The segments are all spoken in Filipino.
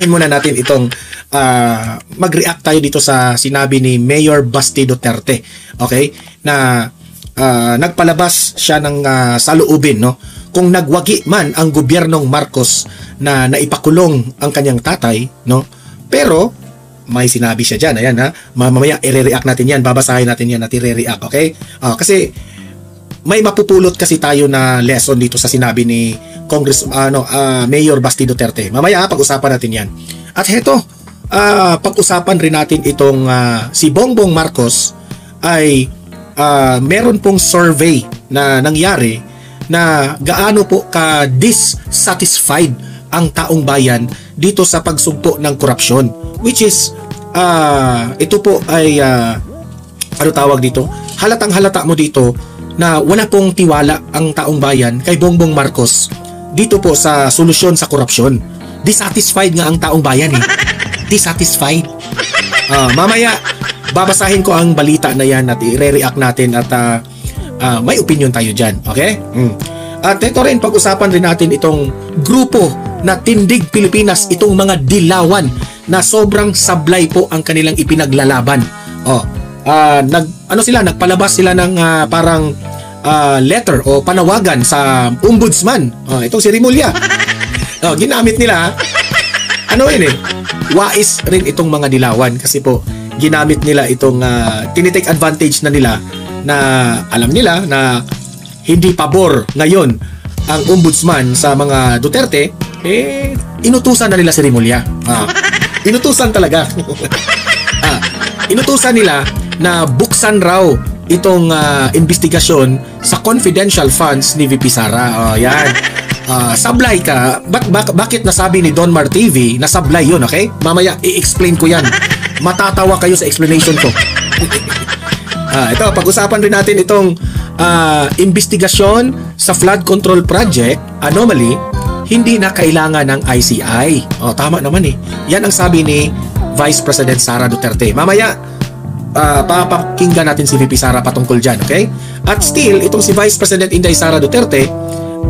muna natin itong mag-react tayo dito sa sinabi ni Mayor Basti Duterte. Okay? Na nagpalabas siya ng saloobin, no? Kung nagwagi man ang gobyernong Marcos na naipakulong ang kanyang tatay, no? Pero may sinabi siya diyan, ayan ha. Mamaya i-react natin 'yan, babasahin natin 'yan at i-react, okay? Kasi may mapupulot kasi tayo na lesson dito sa sinabi ni Mayor Basti Duterte. Mamaya pag-usapan natin 'yan. At heto, pag-usapan rin natin itong si Bongbong Marcos ay meron pong survey na nangyari na gaano po ka dissatisfied ang taong bayan dito sa pagsugpo ng korupsyon, which is ito po ay ano tawag dito, halatang halata mo dito na wala pong tiwala ang taong bayan kay Bongbong Marcos dito po sa solusyon sa korupsyon. Dissatisfied nga ang taong bayan eh. Dissatisfied. Mamaya babasahin ko ang balita na yan at i-react natin at may opinion tayo dyan. Okay? At ito rin, pag-usapan rin natin itong grupo na Tindig Pilipinas, itong mga dilawan na sobrang sablay po ang kanilang ipinaglalaban. Nagpalabas sila ng parang letter o panawagan sa ombudsman. Itong si Rimulya. Ginamit nila. Wais rin itong mga dilawan kasi po ginamit nila itong tinitake advantage na nila na alam nila na hindi pabor ngayon ang ombudsman sa mga Duterte, inutusan na nila si Rimulya. Inutusan talaga. Inutusan nila na buksan raw itong investigasyon sa confidential funds ni VP Sara. Yan. Sablay ka. Bakit nasabi ni Donmar TV na sablay yun, okay? Mamaya i-explain ko yan. Matatawa kayo sa explanation ko. Ito, pag-usapan rin natin itong investigasyon sa flood control project, anomaly, hindi na kailangan ng ICI. Tama naman eh. Yan ang sabi ni Vice President Sara Duterte. Mamaya, papakinggan natin si VP Sara patungkol dyan, okay? At still, itong si Vice President Inday Sara Duterte,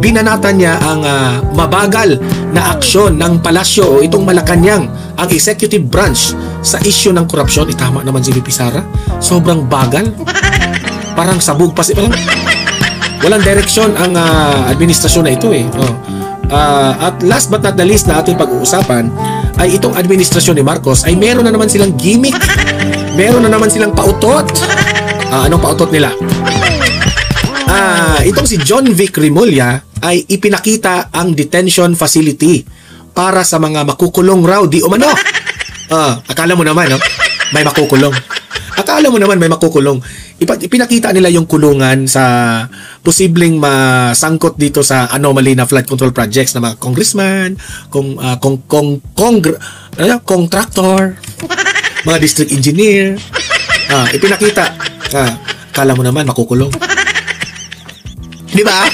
binanatan niya ang mabagal na aksyon ng palasyo o itong Malacanang, ang executive branch sa issue ng korupsyon. Tama naman si VP Sara. Sobrang bagal. Parang sabog pa parang walang direksyon ang administrasyon na ito eh. At last but not the least na ating pag-uusapan ay itong administrasyon ni Marcos ay meron na naman silang gimmick. Meron na naman silang pautot. Anong pautot nila? Itong si John Vic Rimulya ay ipinakita ang detention facility para sa mga makukulong raw di umano. Akala mo naman, no? May makukulong. Akala mo naman may makukulong. Ipinakita nila yung kulungan sa posibleng masangkot dito sa anomaly na flood control projects ng mga congressman, contractor, mga district engineer. Ipinakita. Akala mo naman makukulong. Di ba?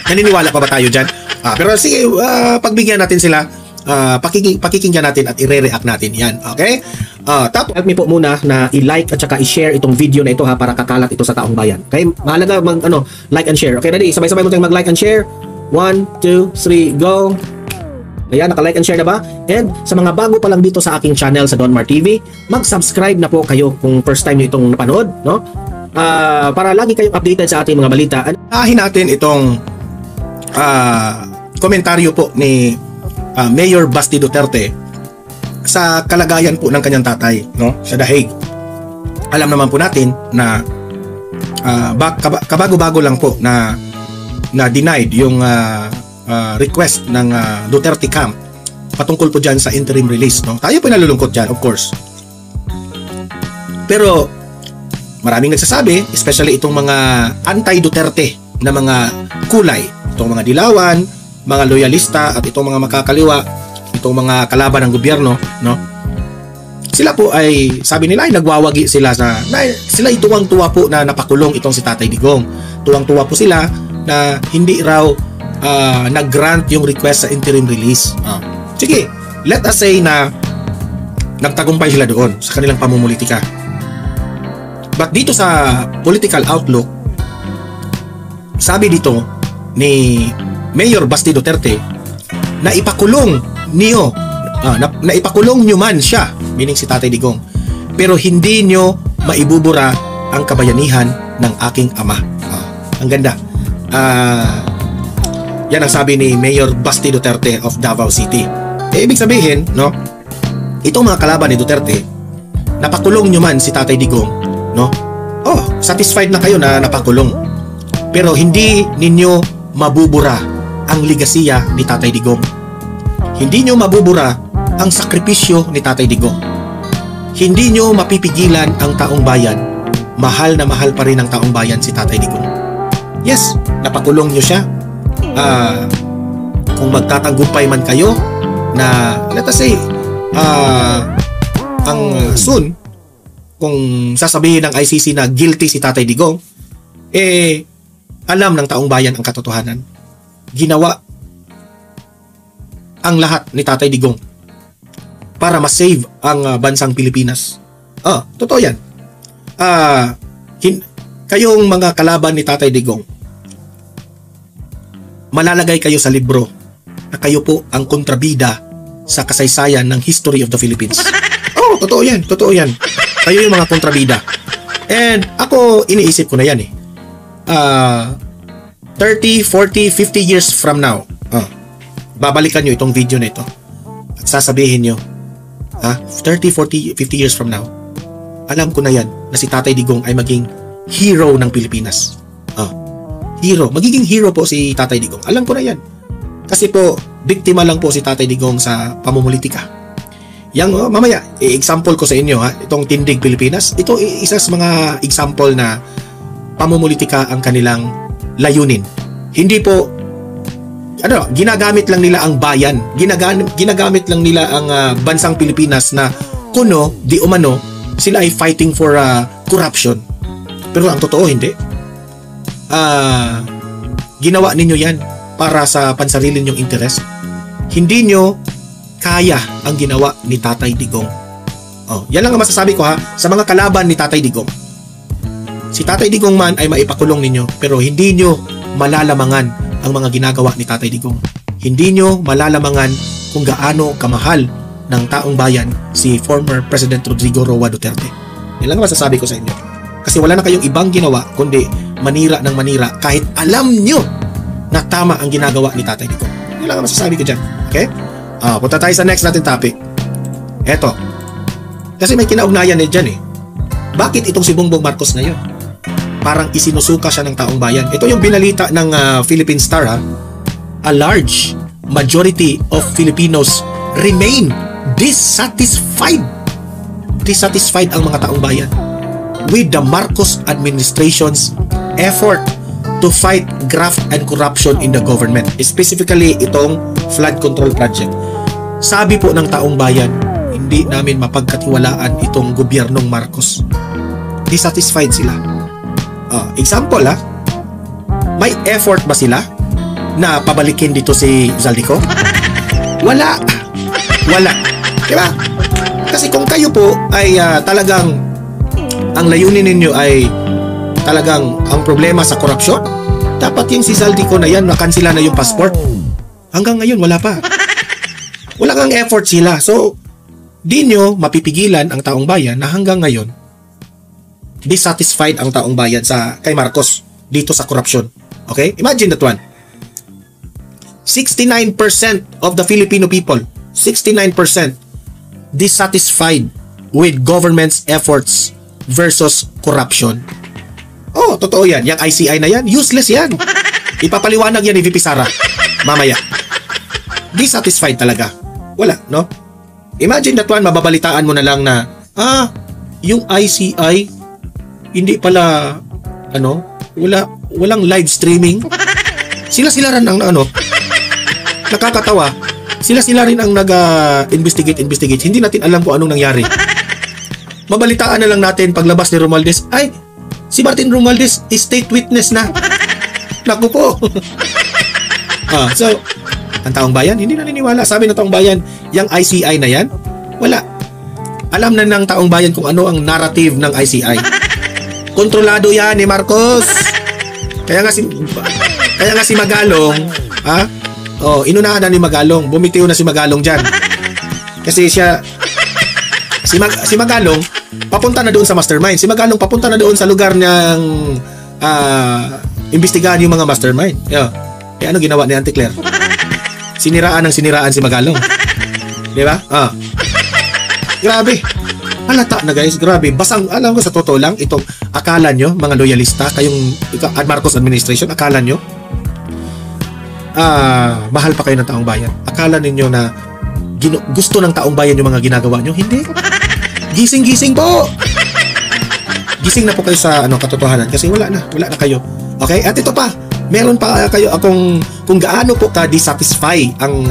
Naniniwala pa ba tayo dyan? Pero sige, pagbigyan natin sila, pakikinggan natin at i-react natin yan. Okay? Tapos, help me po muna na i-like at saka i-share itong video na ito para kakalat ito sa taong bayan. Okay? Mahalaga like and share. Okay, ready? Sabay-sabay mo tayong mag-like and share. 1, 2, 3, go! Ayan, naka-like and share na ba? And sa mga bago pa lang dito sa aking channel sa Donmar TV, mag-subscribe na po kayo kung first time nyo itong napanood, no? Para lagi kayong updated sa ating mga balita. Ahin natin itong komentaryo po ni Mayor Basti Duterte sa kalagayan po ng kanyang tatay, no, sa Dahig. Alam naman po natin na kabago-bago lang po na denied yung request ng Duterte camp patungkol po dyan sa interim release, no. Tayo po nalulungkot dyan, of course. Pero maraming nagsasabi, especially itong mga anti-Duterte na mga kulay, itong mga dilawan, mga loyalista at itong mga makakaliwa, itong mga kalaban ng gobyerno, no? Sila po ay, sabi nila ay nagwawagi sila sila ay tuwang-tuwa po na napakulong itong si Tatay Digong. Tuwang-tuwa po sila na hindi raw nag-grant yung request sa interim release. Sige, let us say na nagtagumpay sila doon sa kanilang pamumulitika. But dito sa political outlook, sabi dito ni Mayor Basti Duterte na ipakulong niyo Naipakulong nyo man siya, meaning si Tatay Digong, pero hindi nyo maibubura ang kabayanihan ng aking ama. Ang ganda. Yan ang sabi ni Mayor Basti Duterte of Davao City. Ibig sabihin, no, itong mga kalaban ni Duterte, napakulong nyo man si Tatay Digong, no? Satisfied na kayo na napakulong. Pero hindi ninyo mabubura ang ligasiya ni Tatay Digong. Hindi nyo mabubura ang sakripisyo ni Tatay Digong. Hindi nyo mapipigilan ang taong bayan. Mahal na mahal pa rin ang taong bayan si Tatay Digong. Yes, napakulong nyo siya. Kung magtatagumpay man kayo na, let us say, soon, kung sasabihin ng ICC na guilty si Tatay Digong, alam ng taong bayan ang katotohanan. Ginawa ang lahat ni Tatay Digong para ma-save ang bansang Pilipinas. Totoo yan. Kayong mga kalaban ni Tatay Digong, malalagay kayo sa libro na kayo po ang kontrabida sa kasaysayan ng history of the Philippines. Totoo yan. Totoo yan. Kayo yung mga kontrabida. And ako, iniisip ko na yan 30, 40, 50 years from now, babalikan nyo itong video na ito at sasabihin nyo, 30, 40, 50 years from now, alam ko na yan na si Tatay Digong ay maging hero ng Pilipinas. Hero. Magiging hero po si Tatay Digong. Alam ko na yan. Kasi po, biktima lang po si Tatay Digong sa pamumulitika. Yang mamaya, example ko sa inyo, itong Tindig Pilipinas, ito isa sa mga example na pamumulitika ang kanilang layunin. Hindi po, ginagamit lang nila ang bayan, ginagamit lang nila ang bansang Pilipinas na kuno, di umano, sila ay fighting for corruption. Pero ang totoo, hindi. Ginawa ninyo yan para sa pansarili ninyong interes. Hindi nyo kaya ang ginawa ni Tatay Digong. Yan lang ang masasabi ko sa mga kalaban ni Tatay Digong. Si Tatay Digong man ay maipakulong ninyo, pero hindi nyo malalamangan ang mga ginagawa ni Tatay Digong. Hindi nyo malalamangan kung gaano kamahal ng taong bayan si former President Rodrigo Roa Duterte. Yan lang ang masasabi ko sa inyo. Kasi wala na kayong ibang ginawa kundi manira ng manira kahit alam nyo na tama ang ginagawa ni Tatay Digong. Yan lang ang masasabi ko dyan. Okay? Punta tayo sa next natin topic. Eto. Kasi may kinaugnayan dyan Bakit itong si Bongbong Marcos na yun? Parang isinusuka siya ng taong bayan. Ito yung binalita ng Philippine Star A large majority of Filipinos remain dissatisfied. Dissatisfied ang mga taong bayan with the Marcos administration's effort to fight graft and corruption in the government. Specifically, itong flood control project. Sabi po ng taong bayan, hindi namin mapagkatiwalaan itong gobyernong Marcos. Dissatisfied sila. Example may effort ba sila na pabalikin dito si Zaldico? Wala. Diba? Kasi kung kayo po ay talagang ang layunin ninyo ay talagang ang problema sa korupsyon, dapat yung si Zaldico na yan, nakansila na yung passport. Hanggang ngayon, wala pa. Wala kang effort sila. So, di nyo mapipigilan ang taong bayan na hanggang ngayon, dissatisfied ang taong bayan kay Marcos dito sa korupsyon. Okay? Imagine that one. 69% of the Filipino people, 69% dissatisfied with government's efforts versus corruption. Totoo yan. Yung ICI na yan, useless yan. Ipapaliwanag yan ni VP Sara mamaya. Dissatisfied talaga. Wala, no? Imagine that one, mababalitaan mo na lang na, yung ICI, hindi pala, walang live streaming. Sila rin ang, nakakatawa, sila rin ang nag-investigate. Hindi natin alam kung anong nangyari. Mabalitaan na lang natin paglabas ni Romualdez, ay, si Martin Romualdez is state witness na. Naku po. So, ang taong bayan, hindi naniniwala. Sabi ng taong bayan, yung ICI na yan, wala. Alam na ng taong bayan kung ano ang narrative ng ICI. Kontrolado yan ni Marcos. Kaya nga si Magalong, inunahan na ni Magalong. Bumitiw na si Magalong dyan. Kasi si Magalong, papunta na doon sa mastermind. Si Magalong, papunta na doon sa lugar niyang imbestigahan yung mga mastermind. Eh, ano ginawa ni Auntie Claire? Siniraan si Magalong. Di ba? Grabe. Halata na guys, grabe. Basang, alam ko sa totoo lang, itong akala nyo, mga loyalista, kayong Marcos administration, akala nyo, mahal pa kayo ng taong bayan. Akala ninyo na gusto ng taong bayan yung mga ginagawa nyo. Hindi. Gising-gising po. Gising na po kayo sa katotohanan kasi wala na kayo. Okay? At ito pa, meron pa kayo akong kung gaano po ka dissatisfy ang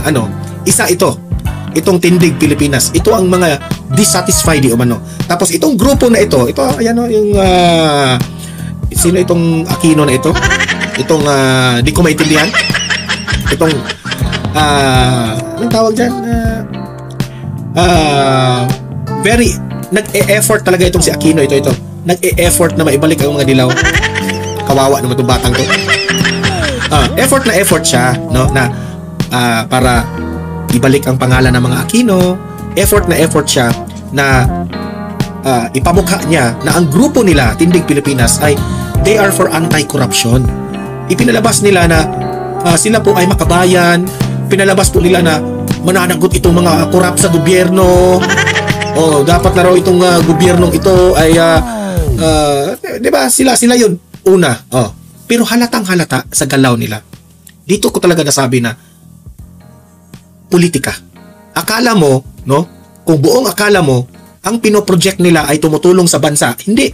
itong Tindig Pilipinas. Ito ang mga dissatisfied di umano. Tapos itong grupo na ito ayan yung sino itong Aquino na ito? Itong di ko maintindihan. Itong anong tawag dyan? Very nag-e-effort talaga itong si Aquino ito. Nag-e-effort na maibalik ang mga dilaw. Kawawa naman itong batang to. Effort siya, no, na para ibalik ang pangalan ng mga Aquino. Effort siya na ipamukha niya na ang grupo nila, Tindig Pilipinas, ay they are for anti-corruption. Ipinalabas nila na sila po ay makabayan. Pinalabas po nila na mananagot itong mga korap sa gobyerno. Dapat na raw itong gobyernong ito ay di ba sila yun una. Pero halatang halata sa galaw nila. Dito ko talaga nasabi na politika. Akala mo, no? Kung buong akala mo ang pinoproject nila ay tumutulong sa bansa, hindi.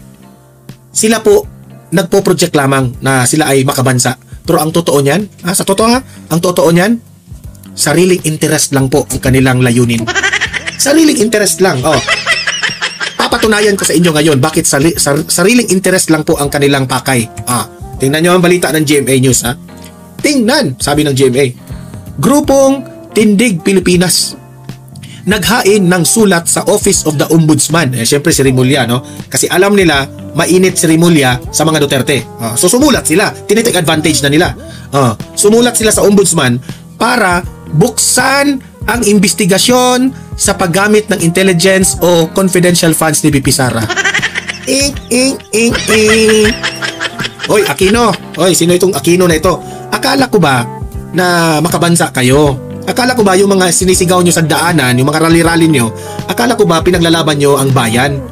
Sila po nagpo-project lamang na sila ay makabansa. Pero ang totoo niyan, sa totoo ang totoo niyan, sariling interest lang po ang kanilang layunin. Sariling interest lang. Papatunayan ko sa inyo ngayon bakit sariling interest lang po ang kanilang pakay. Tingnan nyo ang balita ng GMA News, ha? Tingnan, sabi ng GMA. Grupong Tindig Pilipinas naghain ng sulat sa Office of the Ombudsman. Siyempre si Rimulya, no? Kasi alam nila mainit si Rimulya sa mga Duterte. So sumulat sila. Tinitake advantage na nila. Sumulat sila sa Ombudsman para buksan ang investigasyon sa paggamit ng intelligence o confidential funds ni VP Sara. Hoy, Aquino. Hoy, sino itong Aquino na ito? Akala ko ba na makabansa kayo? Akala ko ba yung mga sinisigaw nyo sa daanan, yung mga rally-rally nyo, akala ko ba pinaglalaban nyo ang bayan?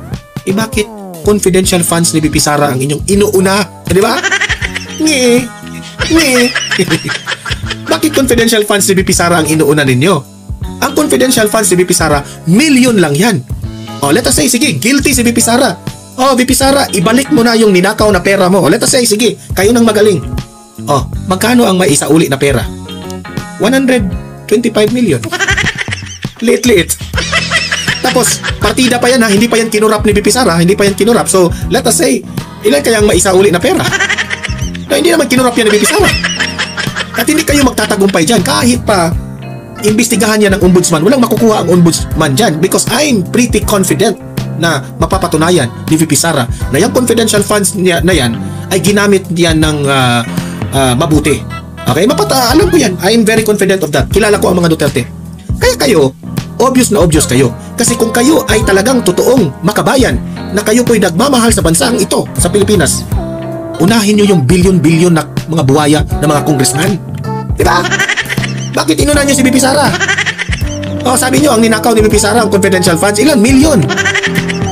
Bakit confidential funds ni VP Sara ang inyong inuuna? Di ba? Bakit confidential funds ni VP Sara ang inuuna ninyo? Ang confidential funds ni VP Sara, million lang yan. Let us say, sige, guilty si VP Sara. VP Sara, ibalik mo na yung ninakaw na pera mo. Let us say, sige, kayo nang magaling. Magkano ang may isauli na pera? 125 million. Liit-liit. Tapos, partida pa yan ha, hindi pa yan kinurap ni VP Sara, hindi pa yan kinurap. So, let us say, ilan kayang may isauli na pera? Hindi naman kinurap yan ni VP Sara. At hindi kayo magtatagumpay dyan. Kahit pa, imbestigahan yan ng ombudsman, walang makukuha ang ombudsman dyan because I'm pretty confident na mapapatunayan ni VP Sara na yung confidential funds niya na yan ay ginamit yan ng mabuti. Okay? Alam ko yan. I am very confident of that. Kilala ko ang mga Duterte. Kaya kayo, obvious na obvious kayo. Kasi kung kayo ay talagang totoong makabayan na kayo po'y nagmamahal sa bansang ito, sa Pilipinas, unahin nyo yung bilyon-bilyon na mga buwaya na mga congressman. Diba? Bakit inuna nyo si VP Sara? Sabi nyo, ang ninakaw ni VP Sara, ang confidential funds, ilan? Million.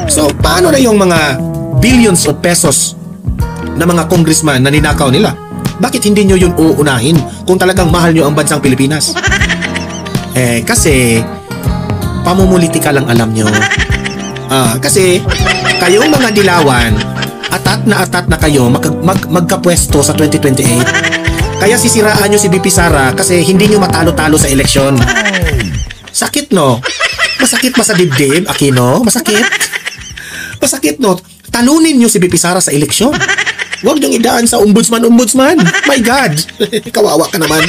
So, paano na yung mga billions of pesos na mga congressman na ninakaw nila? Bakit hindi nyo yun uunahin kung talagang mahal nyo ang bansang Pilipinas? Kasi pamumulitika lang alam nyo. Kasi kayong mga dilawan, atat na kayo magkapwesto sa 2028. Kaya sisiraan nyo si VP Sara kasi hindi nyo matalo-talo sa eleksyon. Sakit, no? Masakit ba sa dibdib, Aquino? Masakit? Masakit, no? Talunin nyo si VP Sara sa eleksyon. Huwag niyong idaan sa ombudsman. My God! Kawawa ka naman.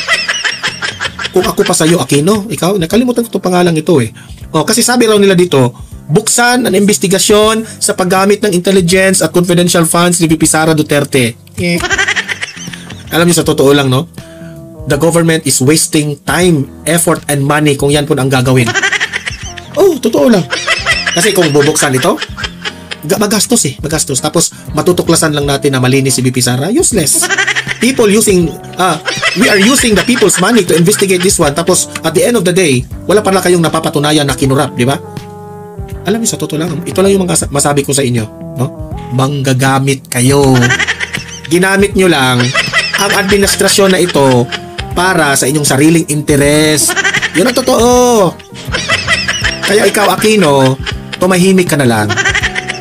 Kung ako pa sa'yo, Aquino, ikaw, nakalimutan ko itong pangalang ito eh. Kasi sabi raw nila dito, buksan ang investigasyon sa paggamit ng intelligence at confidential funds ni VP Sara Duterte. Alam niyo sa totoo lang, no? The government is wasting time, effort, and money kung yan po ang gagawin. totoo lang. Kasi kung bubuksan ito, magastos eh, magastos. Tapos matutuklasan lang natin na malinis si BP Sara, useless. People using, we are using the people's money to investigate this one. Tapos at the end of the day, wala pala kayong napapatunayan na kinurap, di ba? Alam niyo, sa totoo lang, ito lang yung mga masabi ko sa inyo, no? Manggagamit kayo. Ginamit nyo lang ang administrasyon na ito para sa inyong sariling interes. Yun ang totoo. Kaya ikaw, Aquino, tumahimik ka na lang.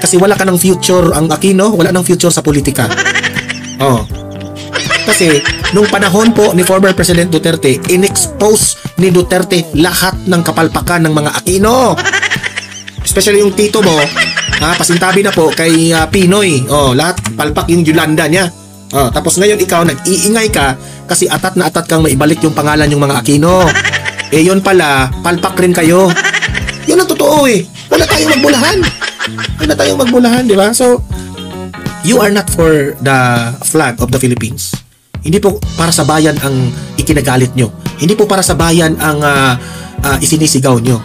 Kasi wala ka ng future. Ang Aquino, wala ng future sa politika. Oh. Kasi, nung panahon po ni former President Duterte, in-expose ni Duterte lahat ng kapalpakan ng mga Aquino. Especially yung tito mo, pasintabi na po kay Pinoy. Oh, lahat palpak yung Yolanda niya. Oh, tapos ngayon ikaw nag-iingay ka kasi atat na atat kang maibalik yung pangalan yung mga Aquino. Eh yun pala, palpak rin kayo. Yun ang totoo eh. Wala tayong magbulahan. Wala tayong magbulahan, di ba? So, you are not for the flag of the Philippines. Hindi po para sa bayan ang ikinagalit nyo. Hindi po para sa bayan ang isinisigaw nyo.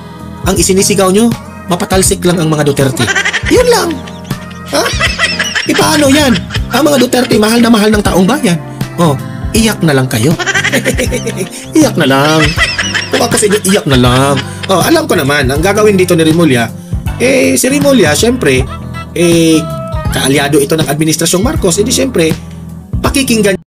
Ang isinisigaw nyo, mapatalsik lang ang mga Duterte. Yun lang. Ha? E paano yan? Ang mga Duterte, mahal na mahal ng taong bayan. Oh, iyak na lang kayo. Iyak na lang. Kung ako sa inyo, iyak na lang. Oh, alam ko naman, ang gagawin dito ni Remulla, si Remulla, syempre, kaalyado ito ng Administrasyong Marcos, edi syempre, pakikinggan